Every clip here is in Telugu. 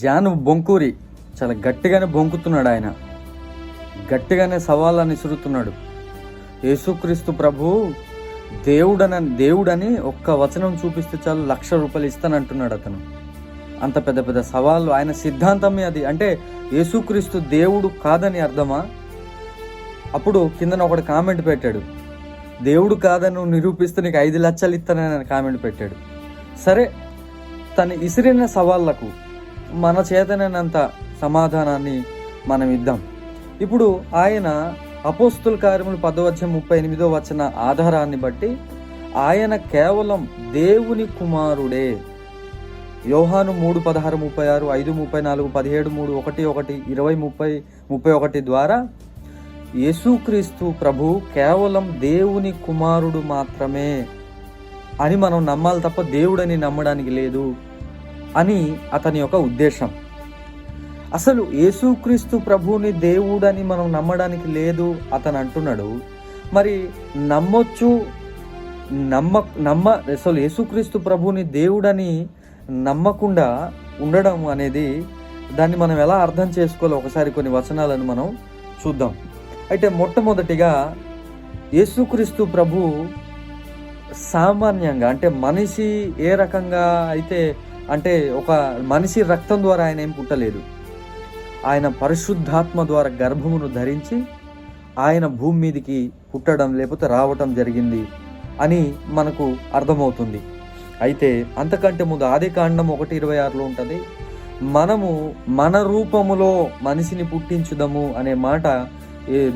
జాన్ బొంకూరి చాలా గట్టిగానే బొంకుతున్నాడు. ఆయన గట్టిగానే సవాళ్ళని విసురుతున్నాడు. యేసుక్రీస్తు ప్రభు దేవుడని ఒక్క వచనం చూపిస్తే చాలు ₹1,00,000 ఇస్తానంటున్నాడు అతను. అంత పెద్ద పెద్ద సవాళ్ళు. ఆయన సిద్ధాంతమే అది. అంటే యేసుక్రీస్తు దేవుడు కాదని అర్థమా? అప్పుడు కిందన ఒకటి కామెంట్ పెట్టాడు, దేవుడు కాదని నువ్వు నిరూపిస్తే నీకు 5 లక్షలు ఇస్తానని కామెంట్ పెట్టాడు. సరే, తను ఇసిరిన సవాళ్లకు మన చేతనైనంత సమాధానాన్ని మనం ఇద్దాం. ఇప్పుడు ఆయన అపోస్తుల కార్యములు 10:38 ఆధారాన్ని బట్టి ఆయన కేవలం దేవుని కుమారుడే. యోహాను 3:16-36, 5:34, 17:3, 1:1, 20:30-31 ద్వారా యేసుక్రీస్తు ప్రభు కేవలం దేవుని కుమారుడు మాత్రమే అని మనం నమ్మాలి తప్ప దేవుడని నమ్మడానికి లేదు అని అతని యొక్క ఉద్దేశం. అసలు యేసుక్రీస్తు ప్రభువుని దేవుడని మనం నమ్మడానికి లేదు అతను అంటున్నాడు. మరి నమ్మొచ్చు, అసలు యేసుక్రీస్తు ప్రభువుని దేవుడని నమ్మకుండా ఉండడం అనేది, దాన్ని మనం ఎలా అర్థం చేసుకోవాలో ఒకసారి కొన్ని వచనాలను మనం చూద్దాం. అయితే మొట్టమొదటిగా యేసుక్రీస్తు ప్రభు సామాన్యంగా, అంటే మనిషి ఏ రకంగా అయితే, అంటే ఒక మనిషి రక్తం ద్వారా ఆయన ఏం పుట్టలేదు. ఆయన పరిశుద్ధాత్మ ద్వారా గర్భమును ధరించి ఆయన భూమి మీదకి పుట్టడం లేకపోతే రావటం జరిగింది అని మనకు అర్థమవుతుంది. అయితే అంతకంటే ముందు ఆదికాండం 1:26 ఉంటుంది, మనము మన రూపములో మనిషిని పుట్టించుదాము అనే మాట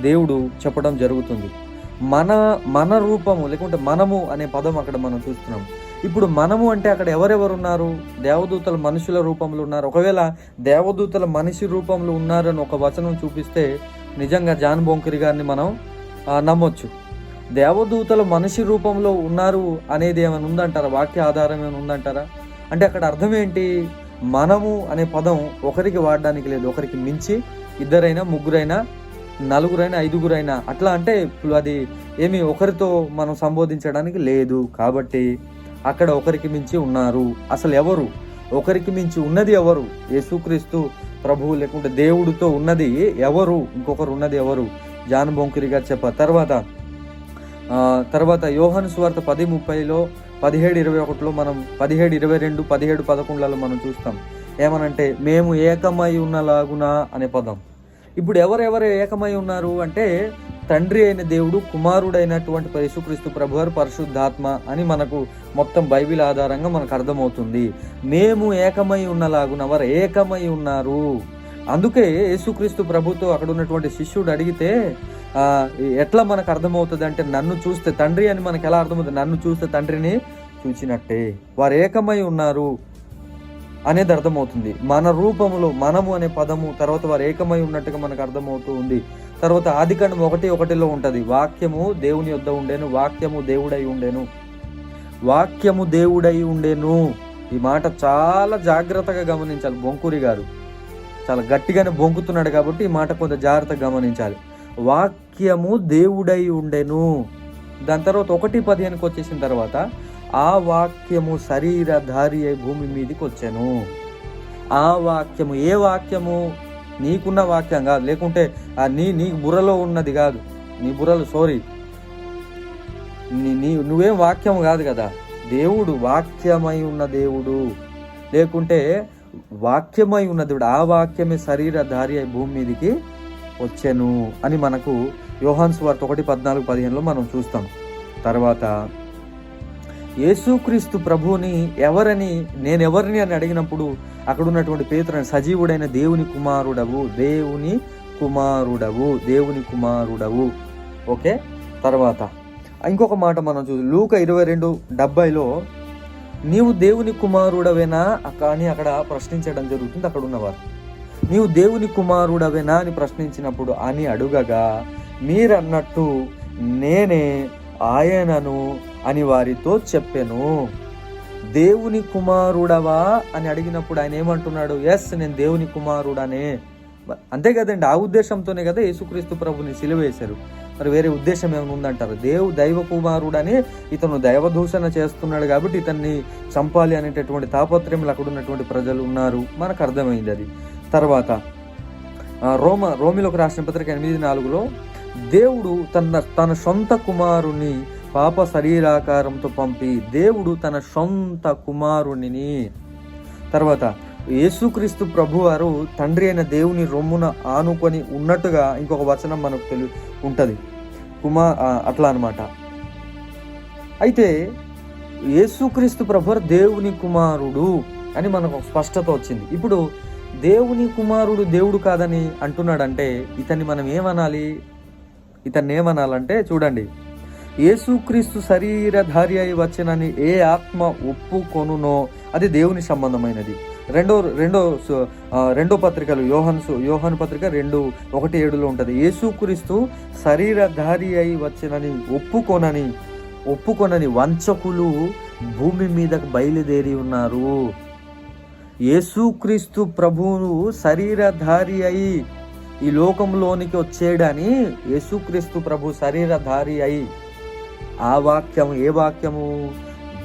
దేవుడు చెప్పడం జరుగుతుంది. మన రూపము లేకుంటే మనము అనే పదం అక్కడ మనం చూస్తున్నాం. ఇప్పుడు మనము అంటే అక్కడ ఎవరెవరు ఉన్నారు? దేవదూతలు మనుషుల రూపంలో ఉన్నారు. ఒకవేళ దేవదూతల మనిషి రూపంలో ఉన్నారని ఒక వచనం చూపిస్తే నిజంగా జాన్ బొంకూరి గారిని మనం నమ్మొచ్చు. దేవదూతలు మనిషి రూపంలో ఉన్నారు అనేది ఏమైనా ఉందంటారా? వాక్య ఆధారం ఏమైనా ఉందంటారా? అంటే అక్కడ అర్థం ఏంటి? మనము అనే పదం ఒకరికి వాడడానికి లేదు. ఒకరికి మించి ఇద్దరైనా, ముగ్గురైనా, నలుగురైనా, ఐదుగురైనా అట్లా, అంటే అది ఏమి ఒకరితో మనం సంబోధించడానికి లేదు. కాబట్టి అక్కడ ఒకరికి మించి ఉన్నారు. అసలు ఎవరు ఒకరికి మించి ఉన్నది? ఎవరు? యేసుక్రీస్తు ప్రభువు లేకుంటే దేవుడితో ఉన్నది ఎవరు? ఇంకొకరు ఉన్నది ఎవరు? జాన్ బొంకూరి గారు చెప్పారు. తర్వాత యోహాను సువార్త 10:30, 17:21 మనం 17:22, 17:11 మనం చూస్తాం. ఏమనంటే మేము ఏకమై ఉన్నలాగునా అనే పదం. ఇప్పుడు ఎవరెవరు ఏకమై ఉన్నారు అంటే తండ్రి అయిన దేవుడు, కుమారుడైనటువంటి యేసుక్రీస్తు ప్రభువారు, పరిశుద్ధాత్మ అని మనకు మొత్తం బైబిల్ ఆధారంగా మనకు అర్థమవుతుంది. మేము ఏకమై ఉన్నలాగున వారు ఏకమై ఉన్నారు. అందుకే యేసుక్రీస్తు ప్రభుతో అక్కడ ఉన్నటువంటి శిష్యుడు అడిగితే ఎట్లా మనకు అర్థమవుతుంది అంటే, నన్ను చూస్తే తండ్రి అని మనకు ఎలా అర్థమవుతుంది? నన్ను చూస్తే తండ్రిని చూచినట్టే. వారు ఏకమై ఉన్నారు అనేది అర్థమవుతుంది. మన రూపములో మనము అనే పదము తర్వాత వారు ఏకమై ఉన్నట్టుగా మనకు అర్థమవుతూ ఉంది. తర్వాత ఆదికాండం 1:1 ఉంటుంది, వాక్యము దేవుని యొద్ద ఉండేను, వాక్యము దేవుడై ఉండేను, వాక్యము దేవుడై ఉండేను. ఈ మాట చాలా జాగ్రత్తగా గమనించాలి. బొంకూరి గారు చాలా గట్టిగానే బొంకుతున్నాడు కాబట్టి ఈ మాట కొంత జాగ్రత్తగా గమనించాలి. వాక్యము దేవుడై ఉండెను. దాని తర్వాత 1:15 వచ్చేసిన తర్వాత ఆ వాక్యము శరీరధారి అయి భూమి మీదకి వచ్చాను. ఆ వాక్యము ఏ వాక్యము? నీకున్న వాక్యం కాదు, లేకుంటే నీ బుర్రలో ఉన్నది కాదు. నీ బుర్రలో నువ్వేం వాక్యం కాదు కదా. దేవుడు వాక్యమై ఉన్న దేవుడు, లేకుంటే వాక్యమై ఉన్న దేవుడు. ఆ వాక్యమే శరీరధారి అయి భూమి మీదకి వచ్చాను అని మనకు యోహాను సువార్త 1:14-15 మనం చూస్తాం. తర్వాత యేసుక్రీస్తు ప్రభువుని నేనెవరిని అని అడిగినప్పుడు అక్కడ ఉన్నటువంటి పేతురు సజీవుడైన దేవుని కుమారుడవు, దేవుని కుమారుడవు. ఓకే. తర్వాత ఇంకొక మాట మనం లూకా 22:70 నీవు దేవుని కుమారుడవేనా అని అక్కడ ప్రశ్నించడం జరుగుతుంది. అక్కడ ఉన్నవారు నీవు దేవుని కుమారుడవేనా అని ప్రశ్నించినప్పుడు అని అడుగగా మీరన్నట్టు నేనే ఆయనను అని వారితో చెప్పెను. దేవుని కుమారుడవా అని అడిగినప్పుడు ఆయన ఏమంటున్నాడు? ఎస్, నేను దేవుని కుమారుడనే అంతే కదండి, ఆ ఉద్దేశంతోనే కదా యేసుక్రీస్తు ప్రభుని సిలువేశారు. మరి వేరే ఉద్దేశం ఏమైనా ఉందంటారు? దైవ కుమారుడని ఇతను దైవదూషణ చేస్తున్నాడు కాబట్టి ఇతన్ని చంపాలి అనేటటువంటి తాపత్రయంలో అక్కడ ఉన్నటువంటి ప్రజలు ఉన్నారు. మనకు అర్థమైంది అది. తర్వాత రోమిలోకి రాసిన పత్రిక 8:4 దేవుడు తన సొంత కుమారుని పాప శరీరాకారంతో పంపి, దేవుడు తన సొంత కుమారుని, తర్వాత యేసుక్రీస్తు ప్రభు వారు తండ్రి అయిన దేవుని రొమ్మున ఆనుకొని ఉన్నట్టుగా ఇంకొక వచనం మనకు ఉంటుంది అట్లా అనమాట. అయితే యేసుక్రీస్తు ప్రభు దేవుని కుమారుడు అని మనకు స్పష్టత వచ్చింది. ఇప్పుడు దేవుని కుమారుడు దేవుడు కాదని అంటున్నాడంటే ఇతన్ని మనం ఏమనాలంటే చూడండి, యేసుక్రీస్తు శరీరధారి అయి వచ్చనని ఏ ఆత్మ ఒప్పుకొనునో అది దేవుని సంబంధమైనది. రెండో పత్రికలు యోహాను పత్రిక 2:1-7 ఉంటుంది. యేసుక్రీస్తు శరీరధారి అయి వచ్చనని ఒప్పుకొనని వంచకులు భూమి మీదకు బయలుదేరి ఉన్నారు. యేసుక్రీస్తు ప్రభువును శరీరధారి అయి ఈ లోకంలోనికి వచ్చేయడని యేసుక్రీస్తు ప్రభు శరీరధారి అయి, ఆ వాక్యము ఏ వాక్యము?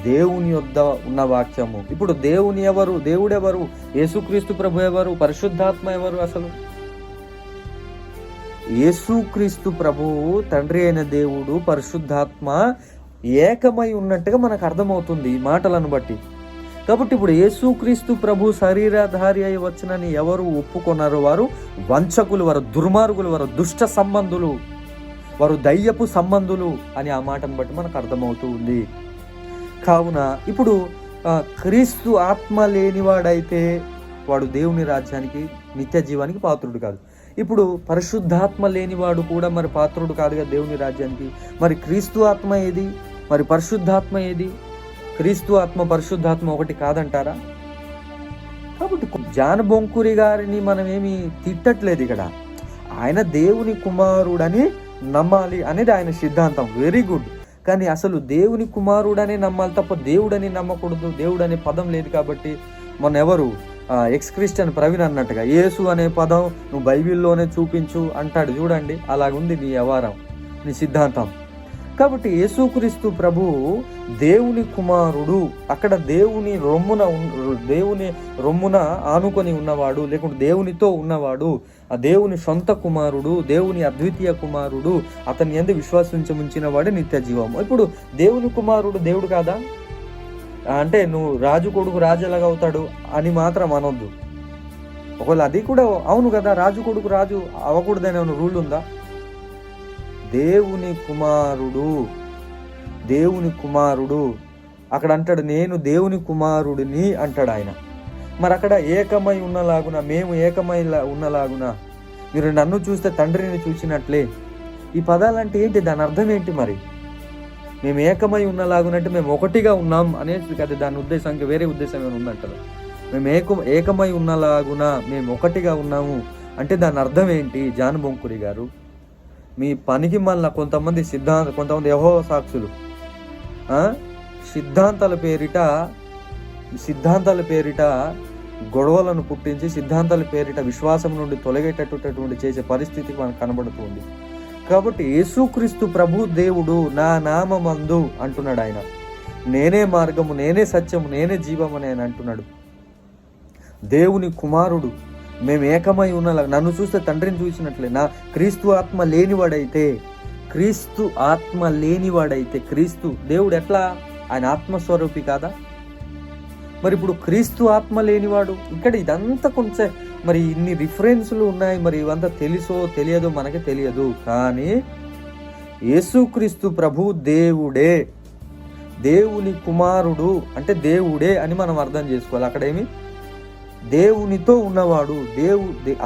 దేవుని యొద్ద ఉన్న వాక్యము. ఇప్పుడు దేవుడెవరు? యేసుక్రీస్తు ప్రభు ఎవరు? పరిశుద్ధాత్మ ఎవరు? అసలు యేసుక్రీస్తు ప్రభువు తండ్రి అయిన దేవుడు పరిశుద్ధాత్మ ఏకమై ఉన్నట్టుగా మనకు అర్థమవుతుంది ఈ మాటలను బట్టి. కాబట్టి ఇప్పుడు యేసుక్రీస్తు ప్రభు శరీరధారి అయి వచ్చనని ఎవరు ఒప్పుకున్నారో వారు వంచకులు, వారు దుర్మార్గులు, వారు దుష్ట సంబంధులు, వారు దయ్యపు సంబంధులు అని ఆ మాటను బట్టి మనకు అర్థమవుతూ ఉంది. కావున ఇప్పుడు క్రీస్తు ఆత్మ లేనివాడైతే వాడు దేవుని రాజ్యానికి, నిత్య జీవానికి పాత్రుడు కాదు. ఇప్పుడు పరిశుద్ధాత్మ లేనివాడు కూడా మరి పాత్రుడు కాదుగా దేవుని రాజ్యానికి. మరి క్రీస్తు ఆత్మ ఏది? మరి పరిశుద్ధాత్మ ఏది? క్రీస్తు ఆత్మ పరిశుద్ధాత్మ ఒకటి కాదంటారా? కాబట్టి జాన్ బొంకురి గారిని మనం ఏమి తిట్టట్లేదు ఇక్కడ. ఆయన దేవుని కుమారుడని నమ్మాలి అనేది ఆయన సిద్ధాంతం, వెరీ గుడ్. కానీ అసలు దేవుని కుమారుడనే నమ్మాలి తప్ప దేవుడని నమ్మకూడదు. దేవుడు అనే పదం లేదు కాబట్టి మొన్న ఎవరు ఎక్స్ క్రిస్టియన్ ప్రవీణ్ అన్నట్టుగా యేసు అనే పదం నువ్వు బైబిల్లోనే చూపించు అంటాడు. చూడండి, అలాగుంది నీ వ్యవహారం, నీ సిద్ధాంతం. కాబట్టి యేసుక్రీస్తు ప్రభు దేవుని కుమారుడు, అక్కడ దేవుని రొమ్మున ఆనుకొని ఉన్నవాడు, లేకుంటే దేవునితో ఉన్నవాడు, ఆ దేవుని సొంత కుమారుడు, దేవుని అద్వితీయ కుమారుడు, అతన్ని యందు విశ్వాసించముంచిన వాడు నిత్య జీవము. ఇప్పుడు దేవుని కుమారుడు దేవుడు కాదా అంటే నువ్వు రాజు కొడుకు రాజు ఎలాగ అవుతాడు అని మాత్రం అనొద్దు. ఒకవేళ అది కూడా అవును కదా, రాజు కొడుకు రాజు అవ్వకూడదనే రూల్ ఉందా? దేవుని కుమారుడు అక్కడ అంటాడు, నేను దేవుని కుమారుడిని అంటాడు ఆయన. మరి అక్కడ ఏకమై ఉన్నలాగున, మేము ఏకమై ఉన్నలాగున, మీరు నన్ను చూస్తే తండ్రిని చూసినట్లే. ఈ పదాలంటే ఏంటి? దాని అర్థం ఏంటి? మరి మేము ఏకమై ఉన్నలాగునంటే మేము ఒకటిగా ఉన్నాం అనేది కదా దాని ఉద్దేశానికి. వేరే ఉద్దేశం ఏమైనా ఉందంటారు? మేము ఏకమై ఉన్నలాగున మేము ఒకటిగా ఉన్నాము అంటే దాని అర్థం ఏంటి? జాన్ బొంకురి గారు, మీ పనికి మళ్ళీ కొంతమంది యెహోవా సాక్షులు సిద్ధాంతాల పేరిట గొడవలను పుట్టించి, సిద్ధాంతాల పేరిట విశ్వాసం నుండి తొలగేటటువంటి చేసే పరిస్థితి మనకు కనబడుతుంది. కాబట్టి యేసుక్రీస్తు ప్రభు దేవుడు నా నామమందు అంటున్నాడు. ఆయన నేనే మార్గము, నేనే సత్యము, నేనే జీవము అని ఆయన అంటున్నాడు. దేవుని కుమారుడు, మేము ఏకమై ఉన్నలా, నన్ను చూస్తే తండ్రిని చూసినట్లే. నా క్రీస్తు ఆత్మ లేనివాడైతే క్రీస్తు దేవుడు ఎట్లా? ఆయన ఆత్మస్వరూపి కాదా? మరి ఇప్పుడు క్రీస్తు ఆత్మ లేనివాడు, ఇక్కడ ఇదంతా కొంచెం మరి ఇన్ని రిఫరెన్స్లు ఉన్నాయి. మరి ఇవంతా తెలుసో తెలియదో మనకి తెలియదు. కానీ యేసుక్రీస్తు ప్రభు దేవుడే, దేవుని కుమారుడు అంటే దేవుడే అని మనం అర్థం చేసుకోవాలి. అక్కడేమి దేవునితో ఉన్నవాడు,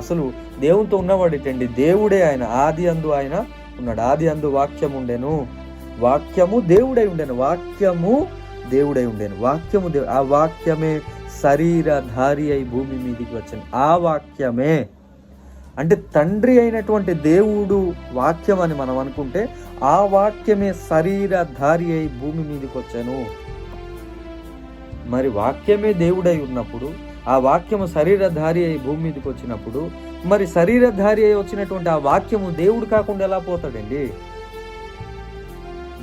అసలు దేవునితో ఉన్నవాడు ఏంటండి? దేవుడే ఆయన. ఆది అందు ఆయన ఉన్నాడు. ఆది అందు వాక్యం ఉండెను, వాక్యము దేవుడై ఉండెను, వాక్యము దేవుడై ఉండెను, ఆ వాక్యమే శరీరధారి అయి భూమి మీదికి వచ్చాను. ఆ వాక్యమే అంటే తండ్రి అయినటువంటి దేవుడు వాక్యం అని మనం అనుకుంటే, ఆ వాక్యమే శరీరధారి అయి భూమి మీదకి వచ్చాను. మరి వాక్యమే దేవుడై ఉన్నప్పుడు ఆ వాక్యము శరీరధారి అయి భూమి మీదకి వచ్చినప్పుడు మరి శరీరధారి అయి వచ్చినటువంటి ఆ వాక్యము దేవుడు కాకుండా ఎలా పోతాడండి?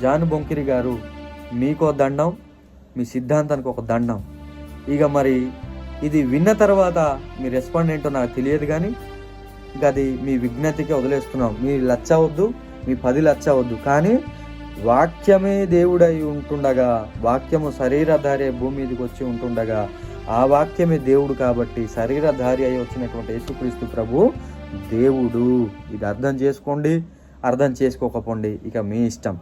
జాన్ బొంకిరి గారు, మీకో దండం, మీ సిద్ధాంతానికి ఒక దండం. ఇక మరి ఇది విన్న తర్వాత మీ రెస్పాండ్ ఏంటో నాకు తెలియదు, కానీ ఇక అది మీ విజ్ఞతకి వదిలేస్తున్నాం. మీ లచ్చ వద్దు, మీ 10 లచ్చ వద్దు, కానీ వాక్యమే దేవుడై ఉంటుండగా, వాక్యము శరీరధారి భూమి మీదకి వచ్చి ఉంటుండగా, ఆ వాక్యమే దేవుడు కాబట్టి శరీరధారి అయి వచ్చినటువంటి యేసుక్రీస్తు ప్రభు దేవుడు. ఇది అర్థం చేసుకోండి, అర్థం చేసుకోకపోండి, ఇక మీ ఇష్టం.